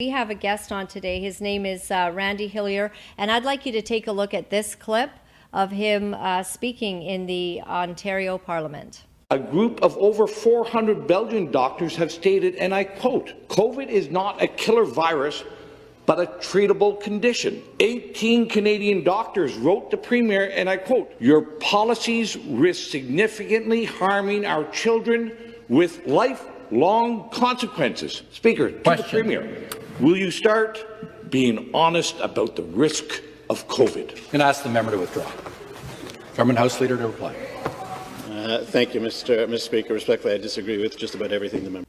We have a guest on today. His name is Randy Hillier, and I'd like you to take a look at this clip of him speaking in the Ontario Parliament. A group of over 400 Belgian doctors have stated, and I quote, "COVID is not a killer virus, but a treatable condition." 18 Canadian doctors wrote the Premier, and I quote, "Your policies risk significantly harming our children with lifelong consequences." Speaker, to the Premier, will you start being honest about the risk of COVID? I'm going to ask the member to withdraw. Government House Leader to reply. Thank you, Mr. Speaker. Respectfully, I disagree with just about everything the member.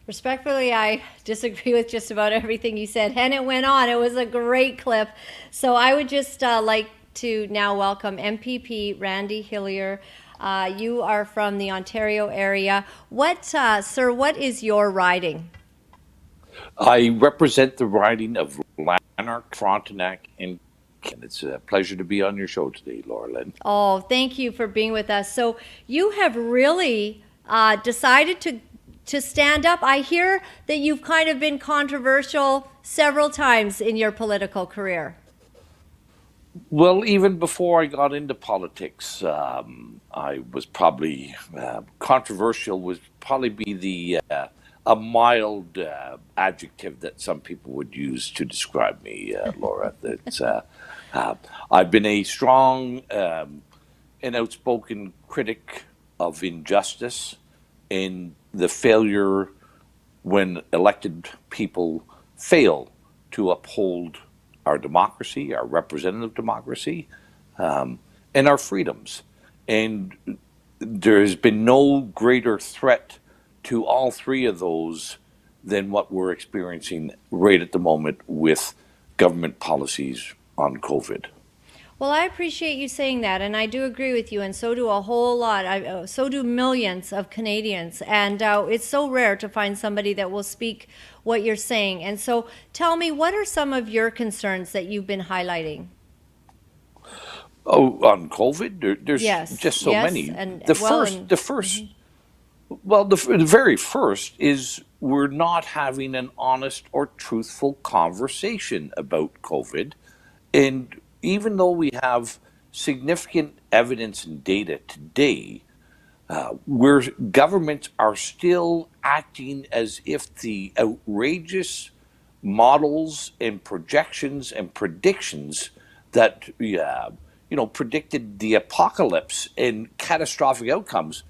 Respectfully, I disagree with just about everything you said, and it went on. It was a great clip. So I would just like to now welcome MPP Randy Hillier. You are from the Ontario area. Sir, what is your riding? I represent the riding of Lanark, Frontenac, and it's a pleasure to be on your show today, Laura-Lynn. Oh, thank you for being with us. So you have really decided to stand up. I hear that you've kind of been controversial several times in your political career. Well, even before I got into politics, I was probably controversial. Would probably be a mild adjective that some people would use to describe me, Laura. That's I've been a strong and outspoken critic of injustice and the failure when elected people fail to uphold our democracy, our representative democracy, and our freedoms. And there has been no greater threat to all three of those than what we're experiencing right at the moment with government policies on COVID. Well, I appreciate you saying that, and I do agree with you, and so do a whole lot. So do millions of Canadians, and it's so rare to find somebody that will speak what you're saying. And so tell me, what are some of your concerns that you've been highlighting? Oh, on COVID? There's just so many. And, the very first is we're not having an honest or truthful conversation about COVID. And even though we have significant evidence and data today, where governments are still acting as if the outrageous models and projections and predictions that predicted the apocalypse and catastrophic outcomes,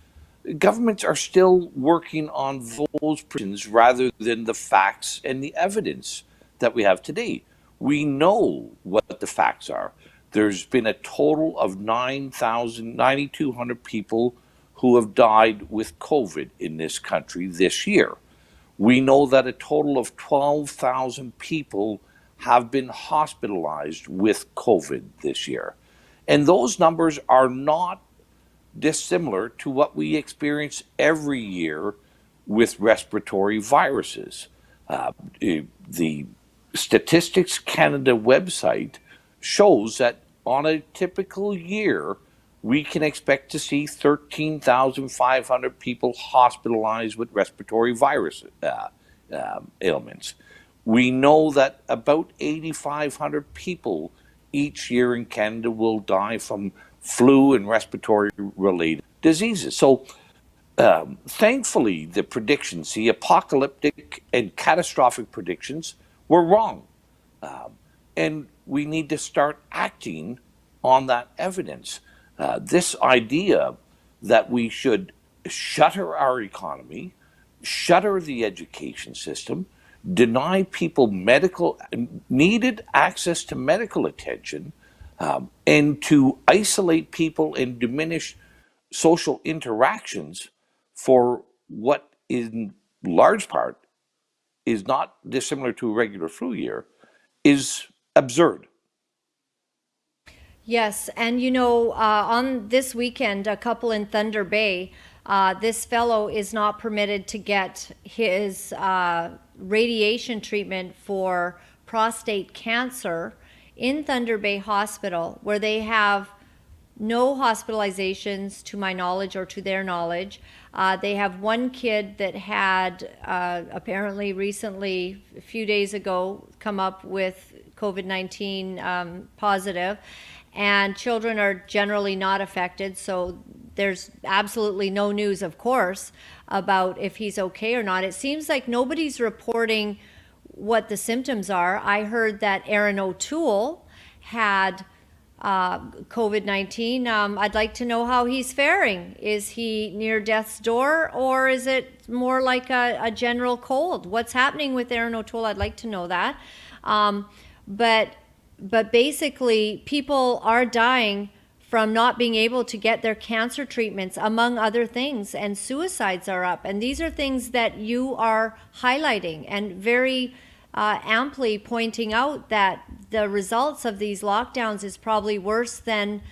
governments are still working on those predictions rather than the facts and the evidence that we have today. We know what the facts are. There's been a total of 9,200 people who have died with COVID in this country this year. We know that a total of 12,000 people have been hospitalized with COVID this year. And those numbers are not dissimilar to what we experience every year with respiratory viruses. The Statistics Canada website shows that on a typical year, we can expect to see 13,500 people hospitalized with respiratory virus ailments. We know that about 8,500 people each year in Canada will die from flu and respiratory related diseases. So thankfully, the predictions, the apocalyptic and catastrophic predictions, were wrong. And we need to start acting on that evidence. This idea that we should shutter our economy, shutter the education system, deny people needed access to medical attention, and to isolate people and diminish social interactions for what in large part is not dissimilar to a regular flu year is absurd. Yes, and on this weekend, a couple in Thunder Bay, this fellow is not permitted to get his radiation treatment for prostate cancer in Thunder Bay Hospital, where they have no hospitalizations to my knowledge or to their knowledge. They have one kid that had apparently recently, a few days ago, come up with COVID-19 positive, and children are generally not affected. So there's absolutely no news, of course, about if he's okay or not. It seems like nobody's reporting what the symptoms are. I heard that Aaron O'Toole had COVID-19. I'd like to know how he's faring. Is he near death's door, or is it more like a general cold? What's happening with Aaron O'Toole? I'd like to know that. But basically, people are dying from not being able to get their cancer treatments, among other things, and suicides are up. And these are things that you are highlighting and very amply pointing out, that the results of these lockdowns is probably worse than,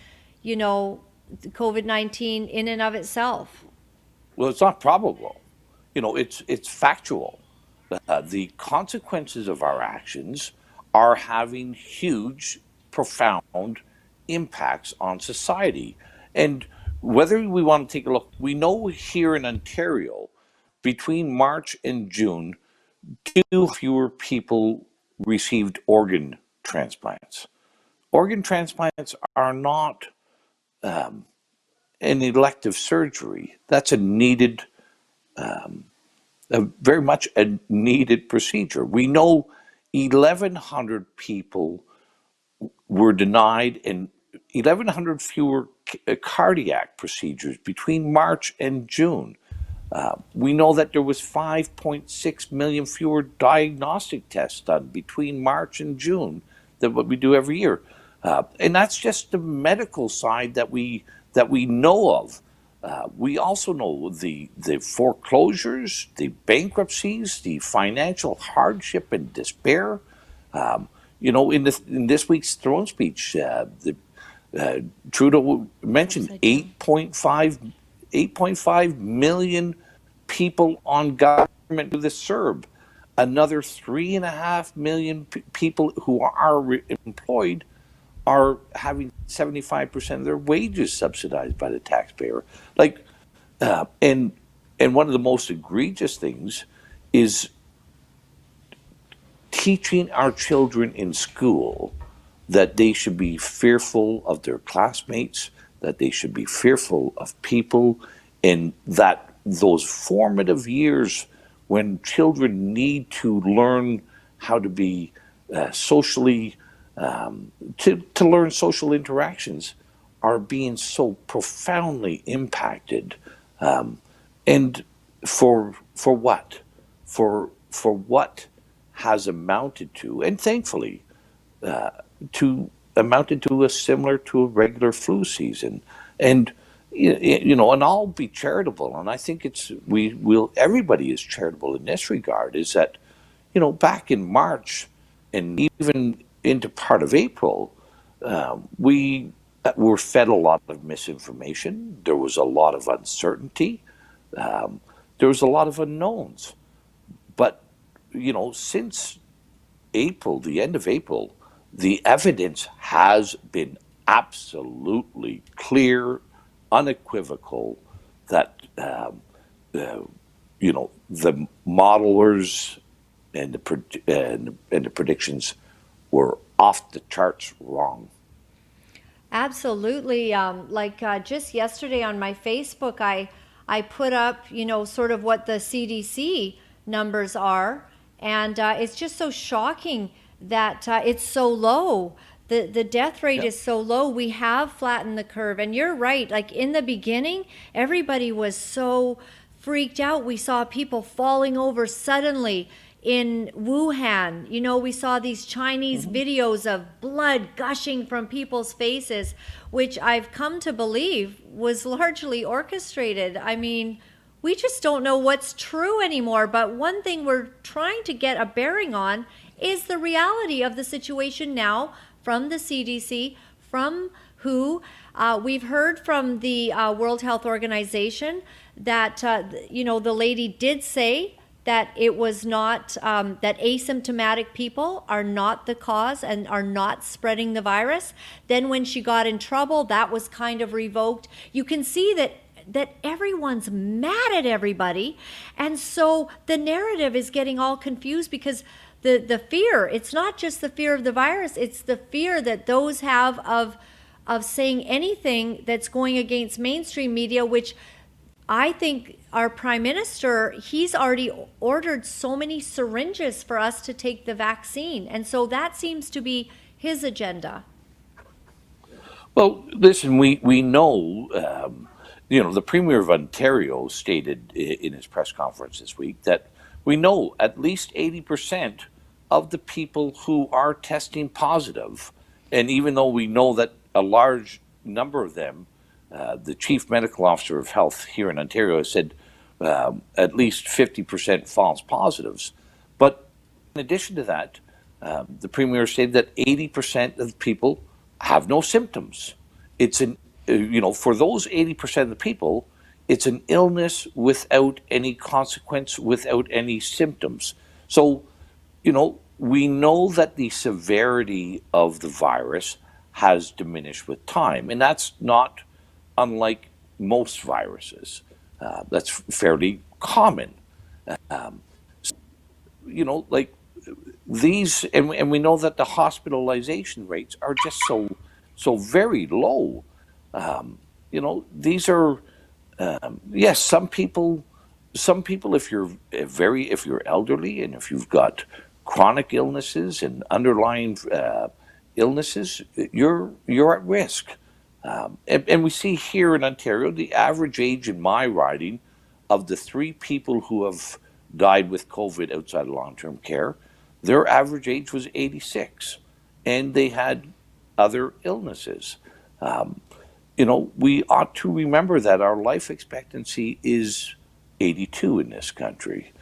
COVID-19 in and of itself. Well, it's not probable. It's factual. The consequences of our actions are having huge, profound impacts on society. And whether we want to take a look, we know here in Ontario, between March and June, 2 fewer people received organ transplants. Organ transplants are not an elective surgery. That's very much a needed procedure. We know 1,100 people were denied, and 1,100 fewer cardiac procedures between March and June. We know that there was 5.6 million fewer diagnostic tests done between March and June than what we do every year. And that's just the medical side that we know of. We also know the foreclosures, the bankruptcies, the financial hardship and despair. In this week's throne speech, Trudeau mentioned 8.5 million people on government to the CERB. Another 3.5 million people who are employed are having 75% of their wages subsidized by the taxpayer. And one of the most egregious things is teaching our children in school that they should be fearful of their classmates, that they should be fearful of people, and that those formative years when children need to learn how to be socially, to learn social interactions, are being so profoundly impacted. And for what? For what has amounted to, and thankfully, amounted to a similar to a regular flu season. And and I'll be charitable, and I think everybody is charitable in this regard, is that back in March and even into part of April, we were fed a lot of misinformation. There was a lot of uncertainty. There was a lot of unknowns. But since April, the end of April, the evidence has been absolutely clear, unequivocal, that the modelers and the predictions were off the charts wrong. Absolutely. Just yesterday on my Facebook, I put up, sort of what the CDC numbers are. And it's just so shocking that it's so low. The death rate is so low. We have flattened the curve. And you're right. Like in the beginning, everybody was so freaked out. We saw people falling over suddenly in Wuhan. We saw these Chinese videos of blood gushing from people's faces, which I've come to believe was largely orchestrated. I mean, we just don't know what's true anymore. But one thing we're trying to get a bearing on is the reality of the situation now from the CDC, from WHO. We've heard from the World Health Organization that, the lady did say that it was not, that asymptomatic people are not the cause and are not spreading the virus. Then when she got in trouble, that was kind of revoked. You can see that everyone's mad at everybody. And so the narrative is getting all confused because the fear, it's not just the fear of the virus, it's the fear that those have of saying anything that's going against mainstream media, which I think our prime minister, he's already ordered so many syringes for us to take the vaccine. And so that seems to be his agenda. Well, listen, we know, the Premier of Ontario stated in his press conference this week that we know at least 80% of the people who are testing positive, and even though we know that a large number of them, the Chief Medical Officer of Health here in Ontario has said at least 50% false positives. But in addition to that, the Premier stated that 80% of people have no symptoms. It's for those 80% of the people, it's an illness without any consequence, without any symptoms. So, we know that the severity of the virus has diminished with time, and that's not unlike most viruses. That's fairly common. Like these, and we know that the hospitalization rates are just so very low. These are yes, some people, if you're elderly and if you've got chronic illnesses and underlying illnesses, you're at risk. And we see here in Ontario, the average age in my riding of the 3 people who have died with COVID outside of long-term care, their average age was 86, and they had other illnesses. We ought to remember that our life expectancy is 82 in this country.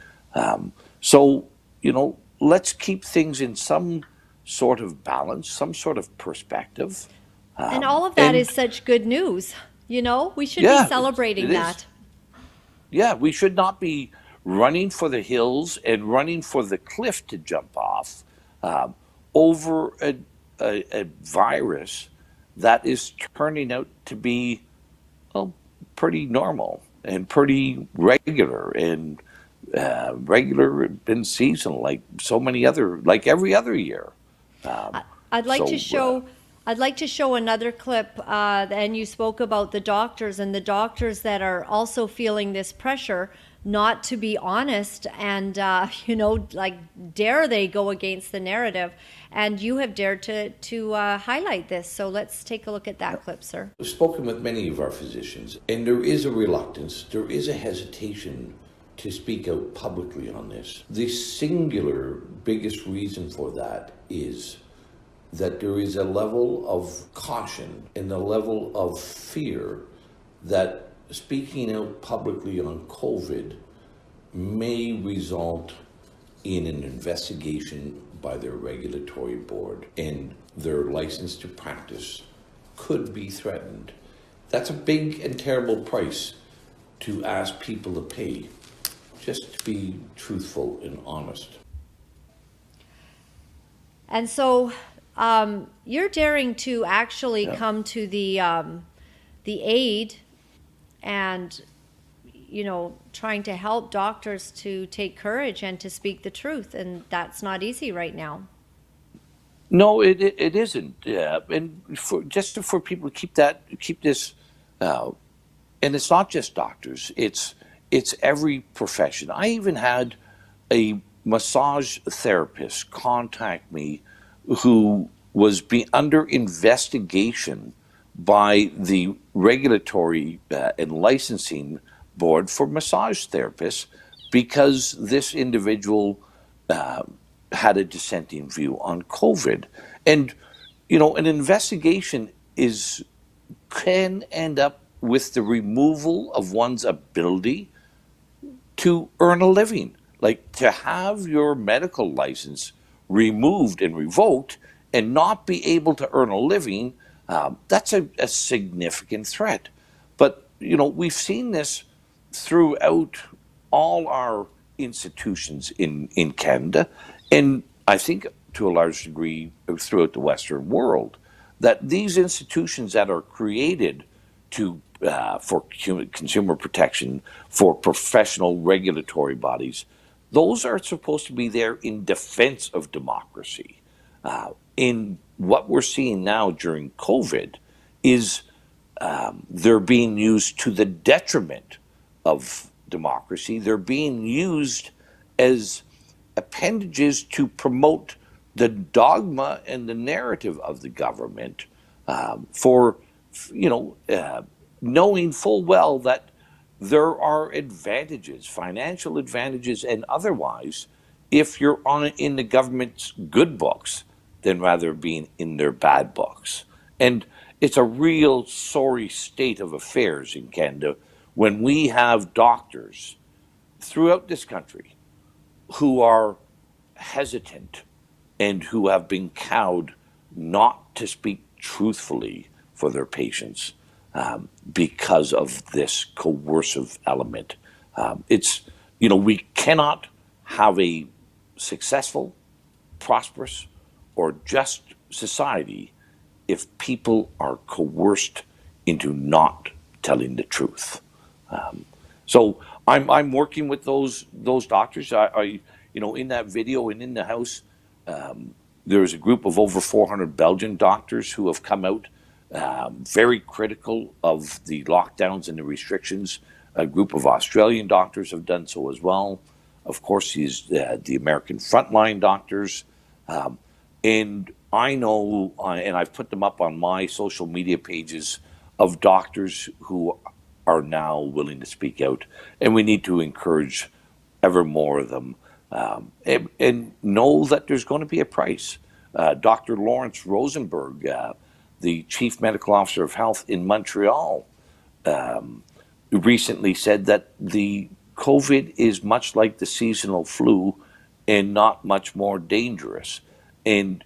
Let's keep things in some sort of balance, some sort of perspective. And all of that is such good news. We should be celebrating that. Yeah, we should not be running for the hills and running for the cliff to jump off over a virus that is turning out to be pretty normal and pretty regular and seasonal, like every other year. I'd like to show another clip, and you spoke about the doctors and the doctors that are also feeling this pressure not to be honest and, dare they go against the narrative. And you have dared to highlight this. So let's take a look at that clip, sir. I've spoken with many of our physicians, and there is a reluctance, there is a hesitation to speak out publicly on this. The singular biggest reason for that is that there is a level of caution and a level of fear that speaking out publicly on COVID may result in an investigation by their regulatory board, and their license to practice could be threatened. That's a big and terrible price to ask people to pay, just to be truthful and honest. And so you're daring to actually come to the aid and, trying to help doctors to take courage and to speak the truth. And that's not easy right now. No, it isn't. And for people to keep this, and it's not just doctors, it's every profession. I even had a massage therapist contact me who was under investigation by the regulatory and licensing board for massage therapists because this individual had a dissenting view on COVID. And, an investigation can end up with the removal of one's ability to earn a living. Like, to have your medical license removed and revoked and not be able to earn a living, that's a significant threat. But, we've seen this throughout all our institutions in Canada, and I think to a large degree throughout the Western world, that these institutions that are created to for consumer protection, for professional regulatory bodies, those are supposed to be there in defense of democracy. In what we're seeing now during COVID is they're being used to the detriment of democracy. They're being used as appendages to promote the dogma and the narrative of the government for, knowing full well that there are advantages, financial advantages and otherwise, if you're in the government's good books than rather being in their bad books. And it's a real sorry state of affairs in Canada when we have doctors throughout this country who are hesitant and who have been cowed not to speak truthfully for their patients because of this coercive element. We cannot have a successful, prosperous, or just society if people are coerced into not telling the truth. So I'm working with those doctors. In that video and in the House, there's a group of over 400 Belgian doctors who have come out very critical of the lockdowns and the restrictions. A group of Australian doctors have done so as well. Of course, the American frontline doctors. And I know, and I've put them up on my social media pages, of doctors who are now willing to speak out. And we need to encourage ever more of them. And know that there's going to be a price. Dr. Lawrence Rosenberg, the Chief Medical Officer of Health in Montreal, recently said that the COVID is much like the seasonal flu and not much more dangerous. And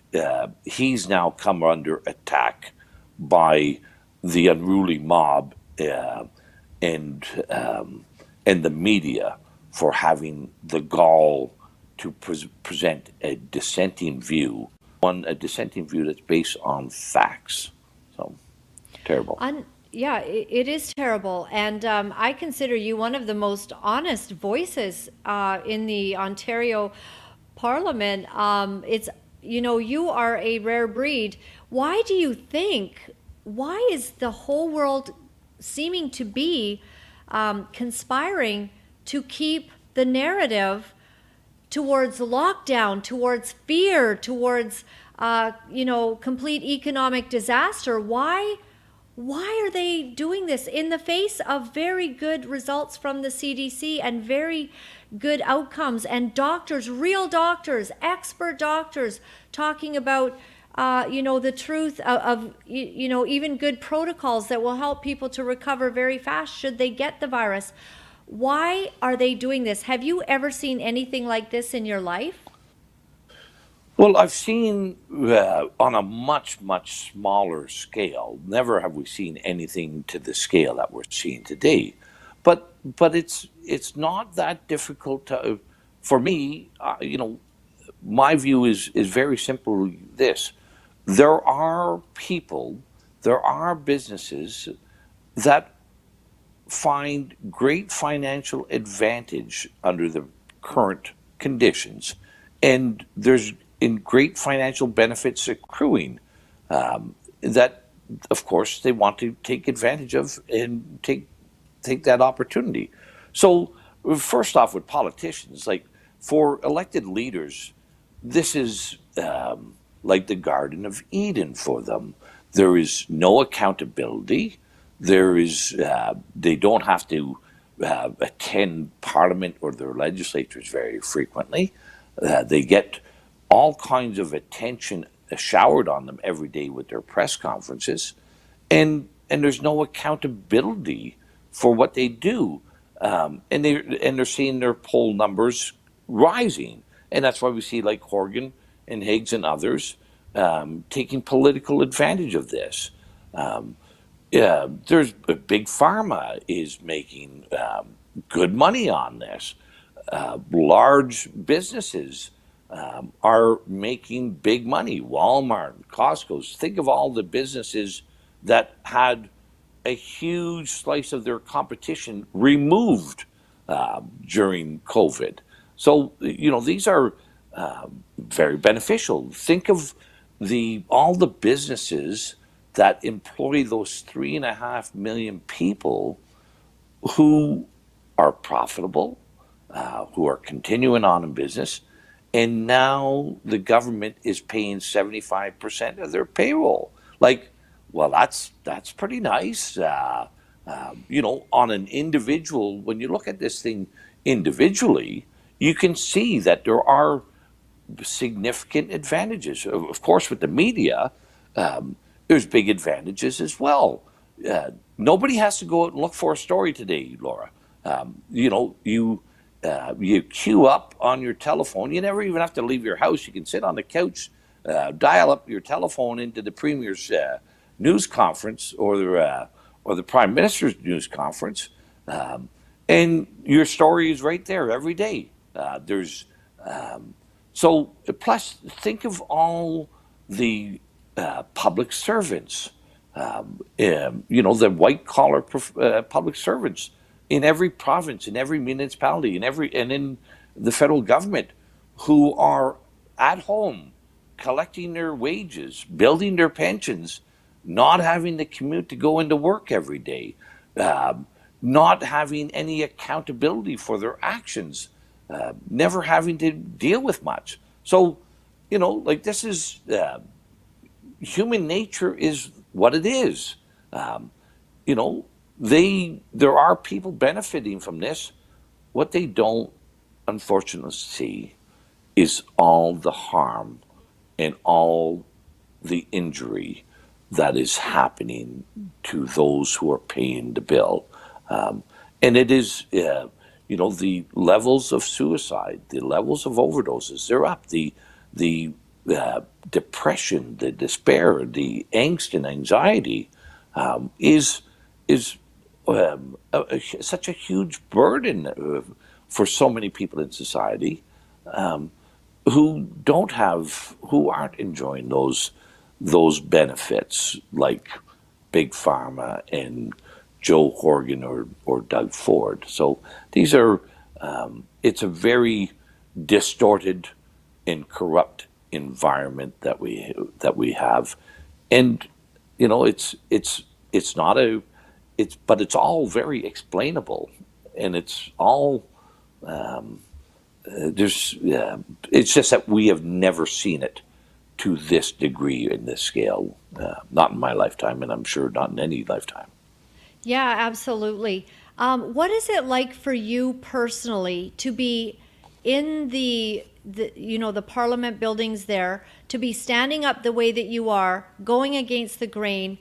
he's now come under attack by the unruly mob and the media for having the gall to present a dissenting view, a dissenting view that's based on facts. So, terrible. Yeah, it is terrible. And I consider you one of the most honest voices in the Ontario Parliament. You are a rare breed. Why is the whole world seeming to be conspiring to keep the narrative towards lockdown, towards fear, towards complete economic disaster? Why are they doing this in the face of very good results from the CDC and very good outcomes, and doctors, real doctors, expert doctors, talking about the truth of even good protocols that will help people to recover very fast should they get the virus? Why are they doing this? Have you ever seen anything like this in your life? Well, I've seen on a much, much smaller scale. Never have we seen anything to the scale that we're seeing today. But it's not that difficult to, for me. My view is very simple. There are people, there are businesses that find great financial advantage under the current conditions, and there's great financial benefits accruing that, of course, they want to take advantage of and take that opportunity. So first off, with politicians, like for elected leaders, this is like the Garden of Eden for them. There is no accountability. They don't have to attend Parliament or their legislatures very frequently. They get all kinds of attention showered on them every day with their press conferences, and there's no accountability for what they do, and they're seeing their poll numbers rising, and that's why we see like Horgan and Higgs and others taking political advantage of this. There's Big Pharma is making good money on this. large businesses are making big money. Walmart, Costco's. Think of all the businesses that had a huge slice of their competition removed during COVID. So, these are very beneficial. Think of all the businesses that employ those 3.5 million people who are profitable, who are continuing on in business, and now the government is paying 75% of their payroll. Like, well, that's pretty nice. On an individual, when you look at this thing individually, you can see that there are significant advantages. Of course, with the media, there's big advantages as well. Nobody has to go out and look for a story today, Laura. You queue up on your telephone. You never even have to leave your house. You can sit on the couch, dial up your telephone into the Premier's news conference or the Prime Minister's news conference, and your story is right there every day. Plus, think of all the public servants, the white collar public servants in every province, in every municipality, and in the federal government, who are at home collecting their wages, building their pensions, not having to commute to go into work every day, not having any accountability for their actions, never having to deal with much. So, this is human nature is what it is. There are people benefiting from this. What they don't, unfortunately, see is all the harm and all the injury that is happening to those who are paying the bill. And it is, the levels of suicide, the levels of overdoses, they're up. The depression, the despair, the angst and anxiety is such a huge burden for so many people in society who aren't enjoying those benefits like Big Pharma and Joe Horgan or Doug Ford. So these are, it's a very distorted and corrupt environment that we have, and but it's all very explainable, and it's all it's just that we have never seen it to this degree in this scale, not in my lifetime, and I'm sure not in any lifetime. Yeah, absolutely. What is it like for you personally to be in the Parliament buildings there, to be standing up the way that you are, going against the grain?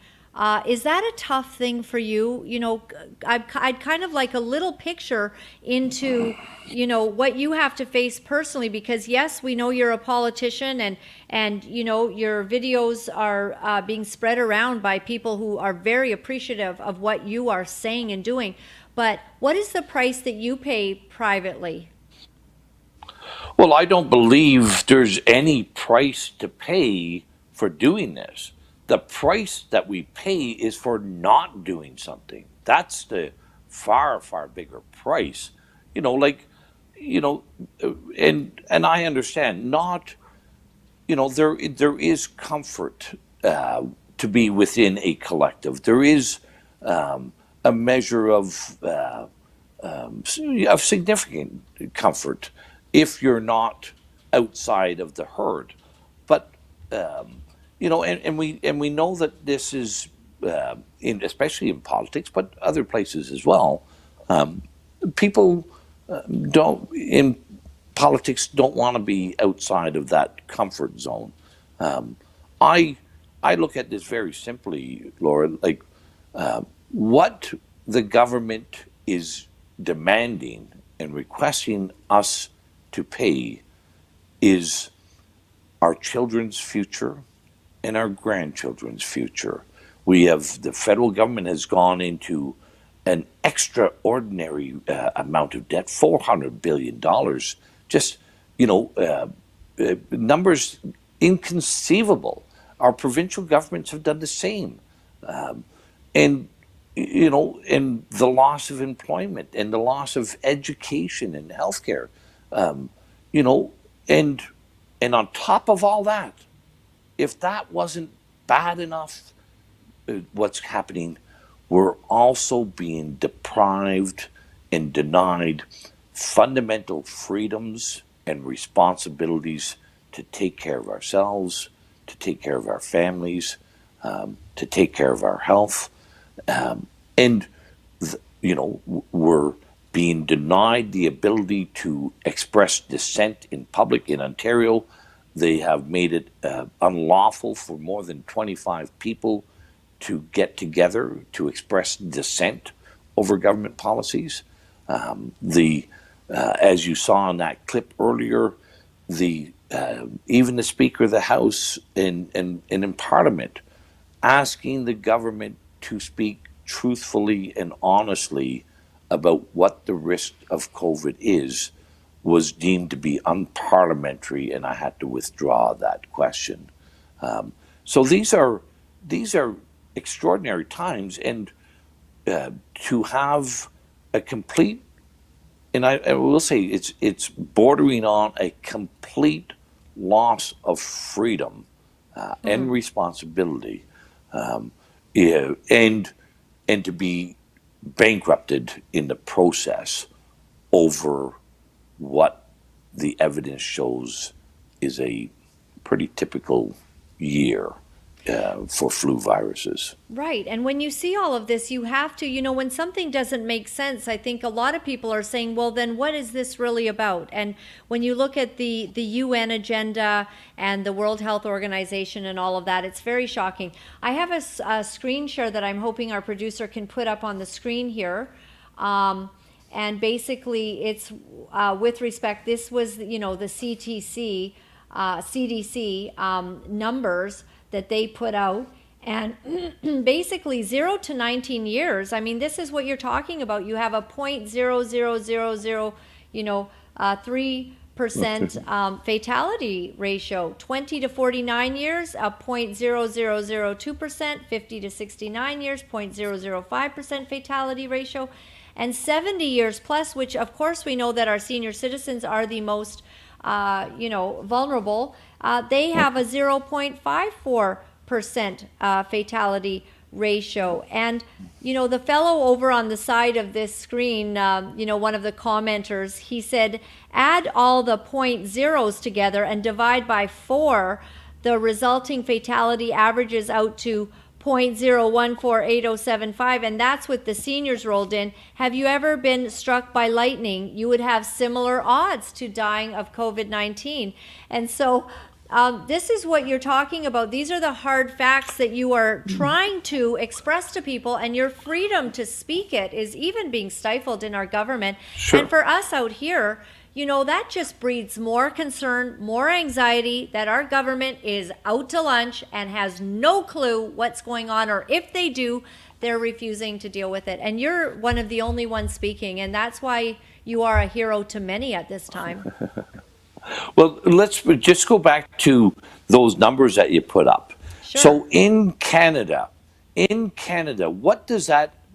Is that a tough thing for you? I'd kind of like a little picture into, what you have to face personally, because yes, we know you're a politician and your videos are being spread around by people who are very appreciative of what you are saying and doing. But what is the price that you pay privately? Well, I don't believe there's any price to pay for doing this. The price that we pay is for not doing something. That's the far, far bigger price. And I understand there is comfort to be within a collective. There is a measure of significant comfort if you're not outside of the herd. But and we know that this is especially in politics, but other places as well. People in politics don't want to be outside of that comfort zone. I look at this very simply, Laura. Like what the government is demanding and requesting us to pay is our children's future and our grandchildren's future. The federal government has gone into an extraordinary amount of debt, $400 billion, just, numbers inconceivable. Our provincial governments have done the same. And, and the loss of employment and the loss of education and healthcare, you know, and, and on top of all that, if that wasn't bad enough, what's happening, we're also being deprived and denied fundamental freedoms and responsibilities to take care of ourselves, to take care of our families, to take care of our health. And, we're being denied the ability to express dissent in public. In Ontario, they have made it unlawful for more than 25 people to get together to express dissent over government policies. As you saw in that clip earlier, even the Speaker of the House in Parliament asking the government to speak truthfully and honestly about what the risk of COVID is was deemed to be unparliamentary, and I had to withdraw that question. So these are extraordinary times, and to have a complete, and I will say it's bordering on a complete loss of freedom and responsibility, and to be bankrupted in the process over what the evidence shows is a pretty typical year for flu viruses. Right. And when you see all of this, you have to, when something doesn't make sense, I think a lot of people are saying, well, then what is this really about? And when you look at the UN agenda and the World Health Organization and all of that, it's very shocking. I have a screen share that I'm hoping our producer can put up on the screen here. And basically it's with respect, this was, the CDC numbers that they put out, and basically 0 to 19 years. I mean, this is what you're talking about. You have a 0.0000, 3% fatality ratio. 20 to 49 years, a 0.0002%. 50 to 69 years, 0.005% fatality ratio, and 70 years plus, which of course we know that our senior citizens are the most vulnerable. They have a 0.54% fatality ratio. And, the fellow over on the side of this screen, one of the commenters, he said, add all the point zeros together and divide by 4, the resulting fatality averages out to 0.0148075, and that's with the seniors rolled in. Have you ever been struck by lightning? You would have similar odds to dying of COVID-19. And so this is what you're talking about. These are the hard facts that you are trying to express to people, and your freedom to speak it is even being stifled in our government. Sure. And for us out here, that just breeds more concern, more anxiety that our government is out to lunch and has no clue what's going on, or if they do, they're refusing to deal with it. And you're one of the only ones speaking, and that's why you are a hero to many at this time. Well, let's just go back to those numbers that you put up. Sure. So in Canada, what does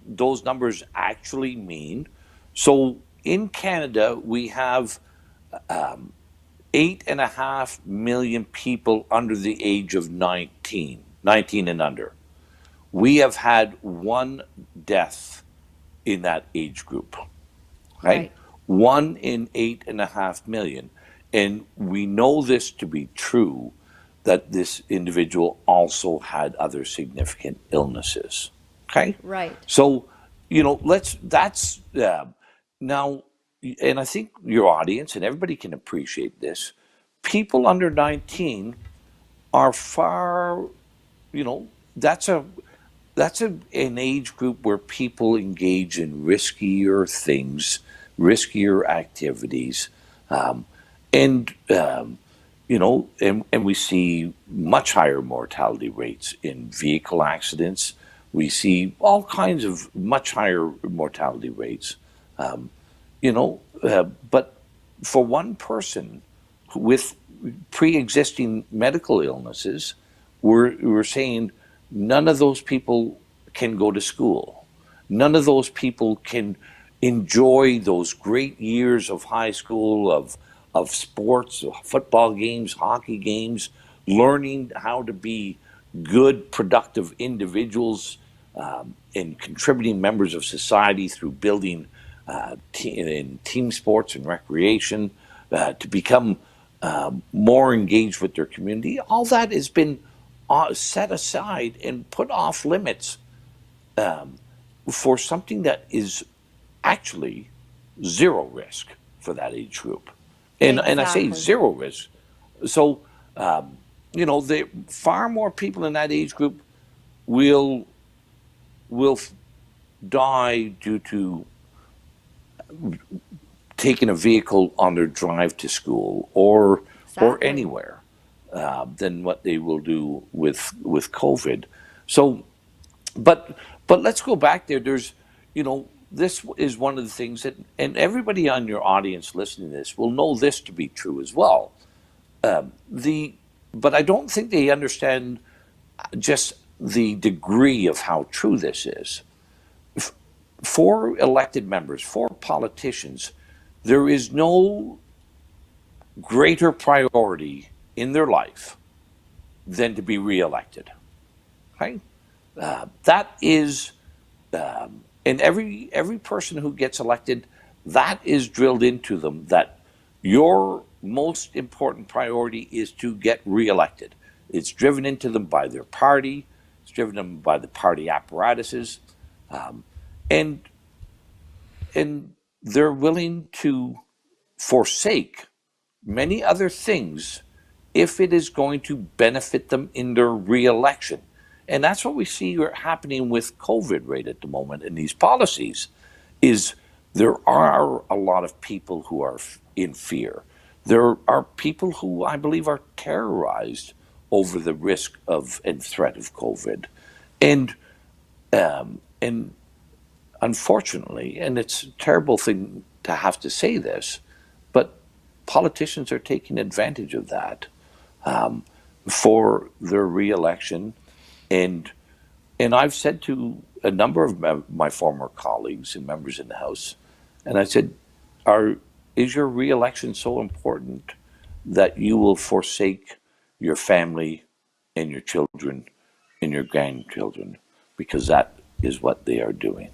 those numbers actually mean? So in Canada, we have 8.5 million people under the age of 19 and under. We have had 1 death in that age group, right? 1 in 8.5 million. And we know this to be true, that this individual also had other significant illnesses, okay? Right. So, that's now, and I think your audience and everybody can appreciate this. People under 19 are far, that's an age group where people engage in riskier things, riskier activities, and we see much higher mortality rates in vehicle accidents, We see all kinds of much higher mortality rates. But for one person with pre-existing medical illnesses, we're saying none of those people can go to school. None of those people can enjoy those great years of high school, of sports, football games, hockey games, learning how to be good, productive individuals and contributing members of society through building in team sports and recreation, to become more engaged with their community. All that has been set aside and put off limits for something that is actually zero risk for that age group. And I say Exactly. zero risk. So, far more people in that age group will die due to taking a vehicle on their drive to school or Exactly. anywhere than what they will do with COVID. So, but let's go back there. There's, this is one of the things that, and everybody on your audience listening to this will know this to be true as well. But I don't think they understand just the degree of how true this is. For elected members, for politicians, there is no greater priority in their life than to be reelected. Right? That is, and every person who gets elected, that is drilled into them, that your most important priority is to get reelected. It's driven into them by their party. It's driven them by the party apparatuses, and they're willing to forsake many other things if it is going to benefit them in their reelection. And that's what we see happening with COVID right at the moment in these policies, is there are a lot of people who are in fear. There are people who I believe are terrorized over the risk of and threat of COVID. And unfortunately, and it's a terrible thing to have to say this, but politicians are taking advantage of that for their reelection. And I've said to a number of my former colleagues and members in the House, and I said, is your reelection so important that you will forsake your family and your children and your grandchildren? Because that is what they are doing.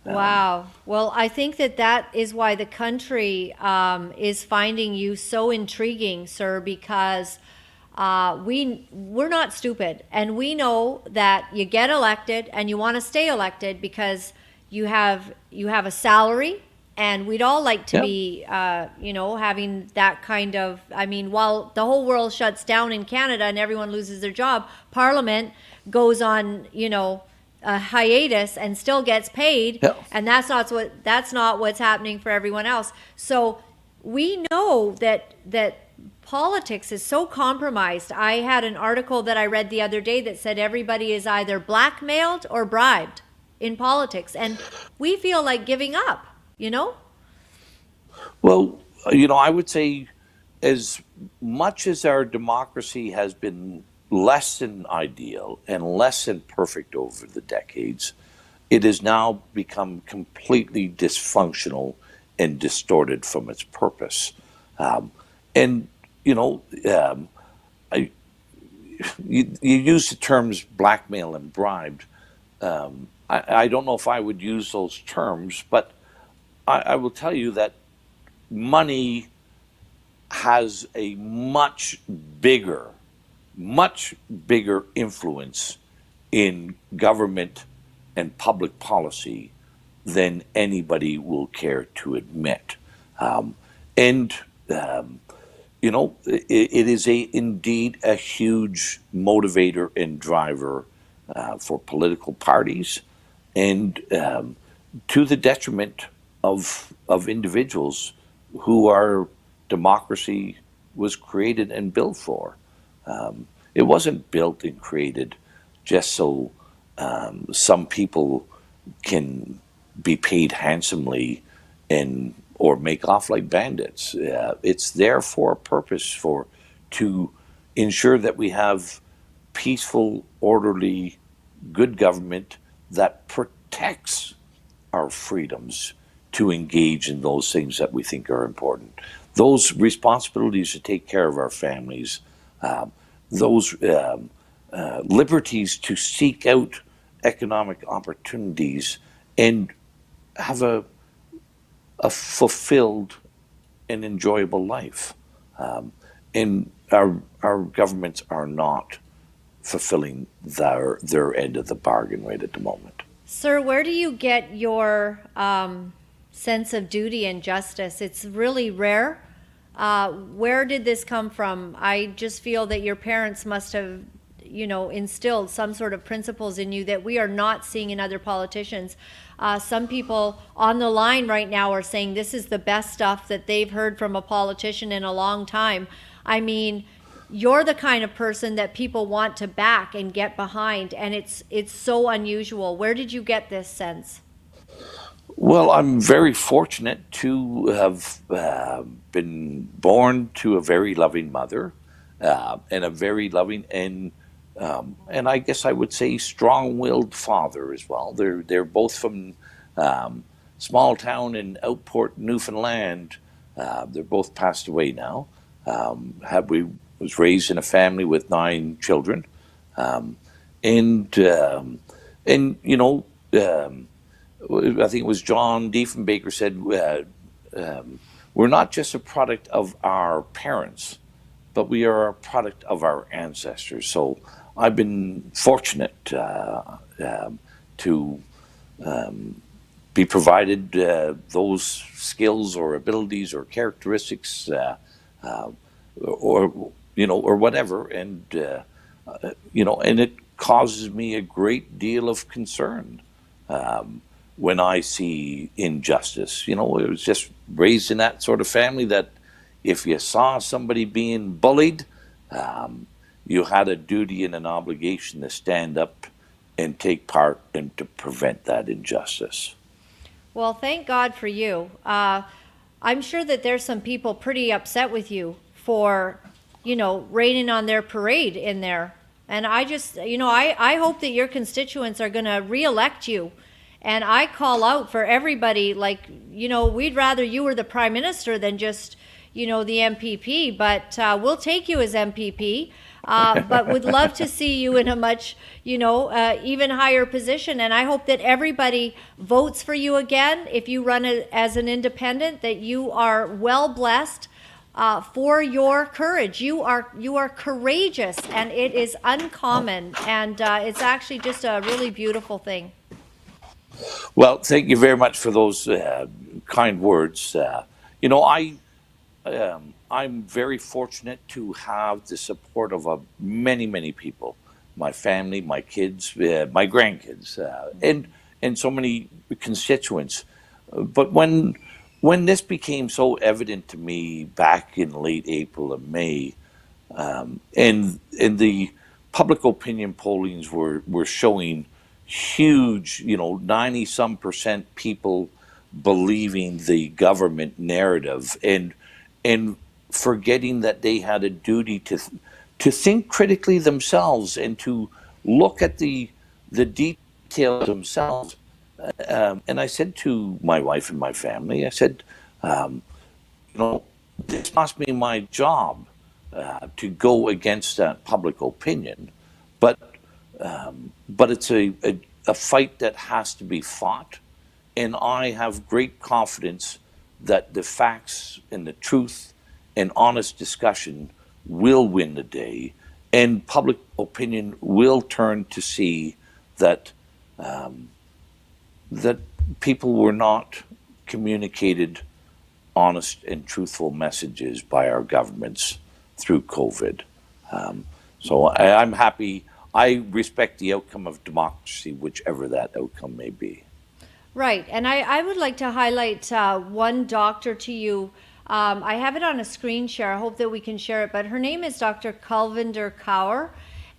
Wow. Well, I think that is why the country is finding you so intriguing, sir, because we're not stupid, and we know that you get elected and you want to stay elected because you have a salary, and we'd all like to Yep. be having that kind of. I mean, while the whole world shuts down in Canada and everyone loses their job, Parliament goes on a hiatus and still gets paid, Yep. and that's not what's happening for everyone else. So we know that politics is so compromised. I had an article that I read the other day that said everybody is either blackmailed or bribed in politics, and we feel like giving up. Well, I would say as much as our democracy has been less than ideal and less than perfect over the decades, it has now become completely dysfunctional and distorted from its purpose. And, you use the terms blackmail and bribed. I don't know if I would use those terms, but I will tell you that money has a much bigger influence in government and public policy than anybody will care to admit. It is indeed a huge motivator and driver for political parties, and to the detriment of individuals who our democracy was created and built for. It wasn't built and created just so some people can be paid handsomely and or make off like bandits. It's there for a purpose, for to ensure that we have peaceful, orderly, good government that protects our freedoms to engage in those things that we think are important. Those responsibilities to take care of our families, those liberties to seek out economic opportunities and have a fulfilled and enjoyable life. And our governments are not fulfilling their end of the bargain right at the moment. Sir, where do you get your sense of duty and justice? It's really rare. Where did this come from? I just feel that your parents must have, instilled some sort of principles in you that we are not seeing in other politicians. Some people on the line right now are saying this is the best stuff that they've heard from a politician in a long time. I mean, you're the kind of person that people want to back and get behind, and it's so unusual. Where did you get this sense? Well, I'm very fortunate to have been born to a very loving mother and a very loving and I guess I would say strong-willed father as well. They're both from small town in Outport, Newfoundland. They're both passed away now. We was raised in a family with 9 children, and I think it was John Diefenbaker said, we're not just a product of our parents, but we are a product of our ancestors. So I've been fortunate to be provided those skills or abilities or characteristics or whatever. And, and it causes me a great deal of concern when I see injustice. I was just raised in that sort of family that if you saw somebody being bullied, you had a duty and an obligation to stand up and take part and to prevent that injustice. Well, thank God for you. I'm sure that there's some people pretty upset with you for, raining on their parade in there. And I just, I hope that your constituents are going to reelect you. And I call out for everybody, we'd rather you were the prime minister than just, the MPP, but we'll take you as MPP. But would love to see you in a much, even higher position. And I hope that everybody votes for you again. If you run as an independent, that you are well blessed for your courage. You are courageous, and it is uncommon. And it's actually just a really beautiful thing. Well, thank you very much for those kind words. I'm very fortunate to have the support of many, many people, my family, my kids, my grandkids, and so many constituents. But when this became so evident to me back in late April and May, and the public opinion pollings were showing huge, 90-some% people believing the government narrative and forgetting that they had a duty to think critically themselves and to look at the details themselves. And I said to my wife and my family, I said, this must be my job to go against that public opinion, but it's a fight that has to be fought, and I have great confidence that the facts and the truth and honest discussion will win the day, and public opinion will turn to see that that people were not communicated honest and truthful messages by our governments through COVID. So I'm happy. I respect the outcome of democracy, whichever that outcome may be. Right. And I would like to highlight one doctor to you. I have it on a screen share. I hope that we can share it. But her name is Dr. Calvinder Cower.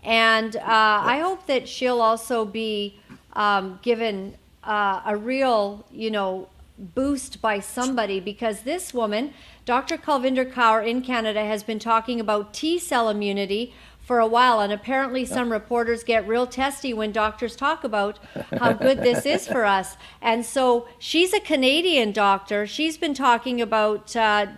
And I hope that she'll also be given a real, boost by somebody, because this woman, Dr. Calvinder Cower in Canada, has been talking about T-cell immunity for a while, and apparently some reporters get real testy when doctors talk about how good this is for us. And so she's a Canadian doctor. She's been talking about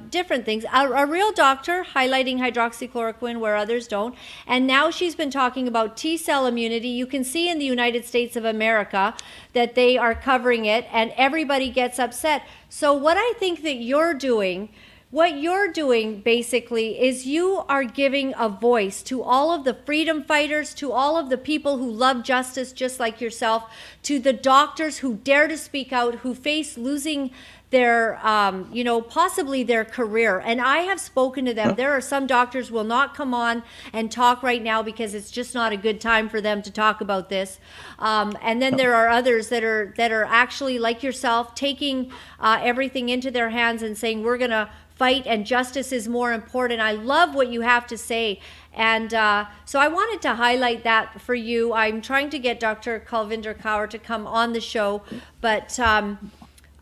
different things, a real doctor highlighting hydroxychloroquine where others don't. And now she's been talking about T-cell immunity. You can see in the United States of America that they are covering it, and everybody gets upset. So what I think that what you're doing basically is you are giving a voice to all of the freedom fighters, to all of the people who love justice just like yourself, to the doctors who dare to speak out, who face losing their, possibly their career. And I have spoken to them. There are some doctors who will not come on and talk right now because it's just not a good time for them to talk about this. And then there are others that are actually like yourself, taking everything into their hands and saying, we're going to fight and justice is more important. I love what you have to say. And so I wanted to highlight that for you. I'm trying to get Dr. Calvinder Cower to come on the show, but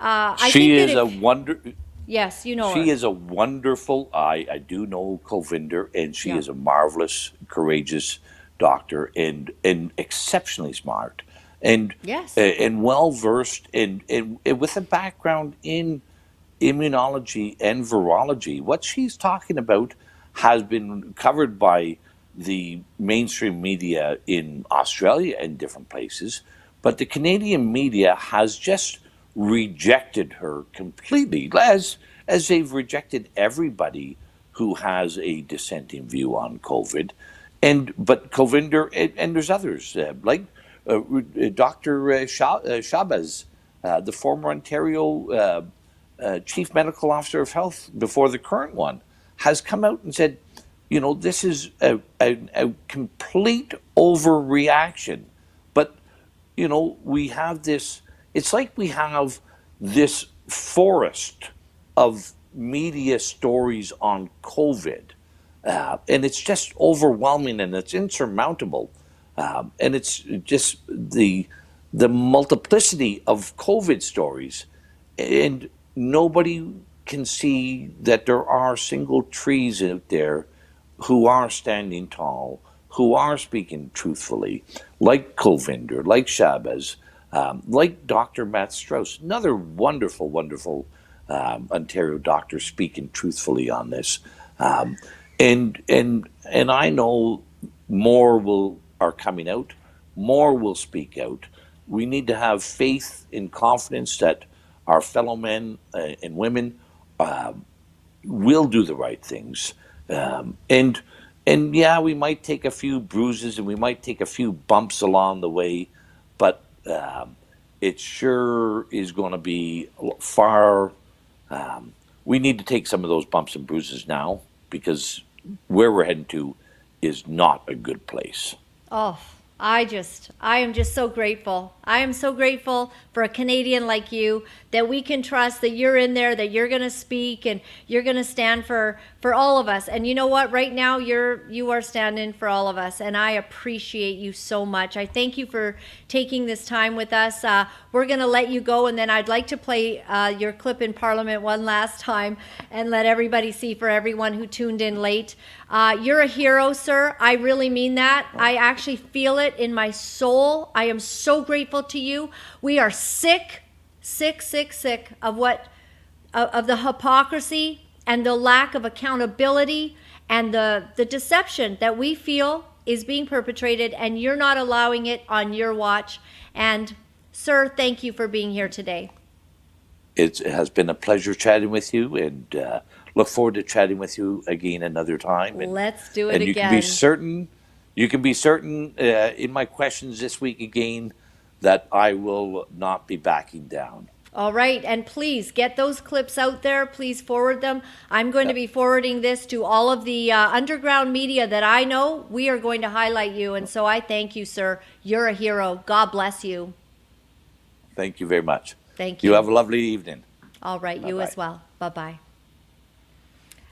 I She think is that a wonder. Yes, you know She her. is a wonderful. I do know Calvinder, and she Yeah. is a marvelous, courageous doctor, and exceptionally smart, and Yes. and well versed, and with a background in immunology and virology. What she's talking about has been covered by the mainstream media in Australia and different places, but the Canadian media has just rejected her completely, as they've rejected everybody who has a dissenting view on COVID. But Calvinder, and there's others Dr. Shabazz, the former Ontario chief medical officer of health before the current one, has come out and said, this is a complete overreaction. But, we have this, it's like we have this forest of media stories on COVID, and it's just overwhelming and it's insurmountable. And it's just the multiplicity of COVID stories. And nobody can see that there are single trees out there who are standing tall, who are speaking truthfully, like Calvinder, like Shabazz, like Dr. Matt Strauss, another wonderful, wonderful Ontario doctor speaking truthfully on this. And I know more are coming out, more will speak out. We need to have faith and confidence that our fellow men and women will do the right things. And yeah, we might take a few bruises and we might take a few bumps along the way, but it sure is going to be far. We need to take some of those bumps and bruises now, because where we're heading to is not a good place. Oh, I am just so grateful. I am so grateful for a Canadian like you, that we can trust that you're in there, that you're going to speak and you're going to stand for all of us. And you know what? Right now, you are standing for all of us, and I appreciate you so much. I thank you for taking this time with us. We're going to let you go, and then I'd like to play your clip in Parliament one last time and let everybody see, for everyone who tuned in late. You're a hero, sir. I really mean that. I actually feel it in my soul. I am so grateful to you. We are sick of of the hypocrisy and the lack of accountability and the deception that we feel is being perpetrated, and you're not allowing it on your watch. And sir, thank you for being here today. It has been a pleasure chatting with you, and look forward to chatting with you again another time. And, let's do it and again. You can be certain in my questions this week again that I will not be backing down. All right. And please get those clips out there. Please forward them. I'm going to be forwarding this to all of the underground media that I know. We are going to highlight you. And so I thank you, sir. You're a hero. God bless you. Thank you very much. Thank you. You have a lovely evening. All right. Bye-bye. You as well. Bye-bye.